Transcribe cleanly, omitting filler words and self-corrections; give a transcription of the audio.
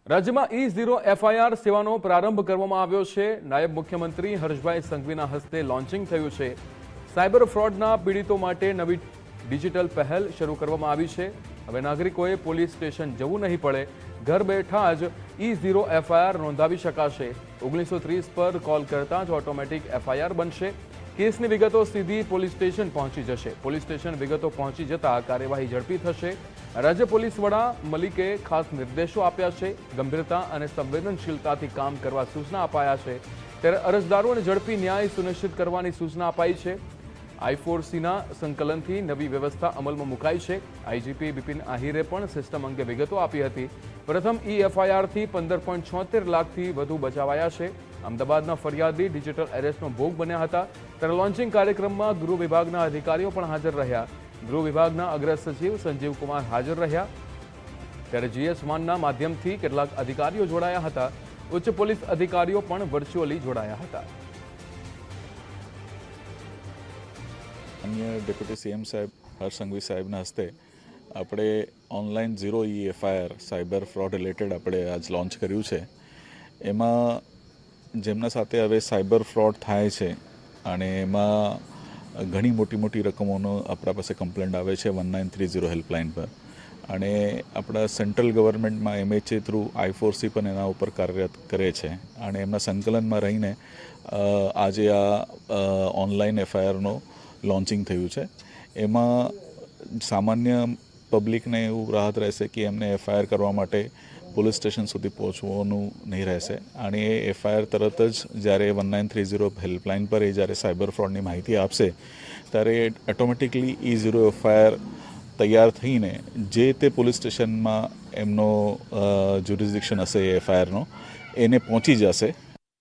રાજ્યમાં E0 FIR સેવાનો પ્રારંભ કરવામાં આવ્યો છે। નાયબ મુખ્યમંત્રી હર્ષભાઈ સંઘવીના હસ્તે લોન્ચિંગ થયું છે। સાયબર ફ્રોડના પીડિતો માટે નવી ડિજિટલ પહેલ શરૂ કરવામાં આવી છે। હવે નાગરિકોએ પોલીસ સ્ટેશન જવું નહીં પડે, ઘર બેઠા જ E0 FIR નોંધાવી શકાશે। 1930 પર કોલ કરતા જ ઓટોમેટિક FIR બનશે। કેસની વિગતો સીધી પોલીસ સ્ટેશન પહોંચી જશે। પોલીસ સ્ટેશન વિગતો પહોંચી જતા કાર્યવાહી ઝડપી થશે। રાજ્ય પોલીસ વડા મલિકે ખાસ નિર્દેશો આપ્યા છે। ગંભીરતા અને સંવેદનશીલતાથી કામ કરવા સૂચના અપાયા છે। ત્યારે અરજદારોને ઝડપી ન્યાય સુનિશ્ચિત કરવાની સૂચના અપાઈ છે। I4Cના સંકલનથી નવી વ્યવસ્થા અમલમાં મુકાઈ છે। આઈજીપી બિપિન આહિરે પણ સિસ્ટમ અંગે વિગતો આપી હતી। પ્રથમ E-FIRથી 15.76 લાખથી વધુ બચાવાયા છે। અમદાવાદના ફરિયાદી ડિજિટલ એરેસ્ટનો ભોગ બન્યા હતા। ત્યારે લોન્ચિંગ કાર્યક્રમમાં ગૃહ વિભાગના અધિકારીઓ પણ હાજર રહ્યા। ગૃહ વિભાગના અગ્ર સચિવ સંજીવ કુમાર હાજર રહ્યા। ત્યારે GS1ના માધ્યમથી કેટલાક અધિકારીઓ જોડાયા હતા। ઉચ્ચ પોલીસ અધિકારીઓ પણ વર્ચ્યુઅલી જોડાયા હતા। अन्य डेप्यूटी सीएम साहेब हर्ष संघवी साहेबना हस्ते આપણે online zero FIR cyber fraud related આપણે આજ લોન્ચ કર્યું છે। એમાં જેમના સાથે હવે સાયબર ફ્રોડ થાય છે અને એમાં ઘણી મોટી મોટી રકમોનો આપણા પાસે કમ્પ્લેન્ટ આવે છે 1930 હેલ્પલાઇન પર। અને આપણા સેન્ટ્રલ ગવર્મેન્ટમાં MHA થ્રુ I4C પણ એના ઉપર કાર્યરત કરે છે અને એમના સંકલનમાં રહીને આજે આ ઓનલાઈન FIRનો લોન્ચિંગ થયું છે। એમાં સામાન્ય પબ્લિકને એવું રાહત રહેશે કે એમને FIR કરવા માટે પોલીસ સ્ટેશન સુધી પહોંચવાનું નહીં રહેશે અને એ FIR તરત જ જ્યારે 1930 હેલ્પલાઇન પર એ જ્યારે સાયબર ફ્રોડની માહિતી આપશે ત્યારે ઓટોમેટિકલી E0 FIR તૈયાર થઈને જે તે પોલીસ સ્ટેશનમાં એમનો જ્યુરિસ્ડિક્શન હશે એ FIRનો એને પહોંચી જશે।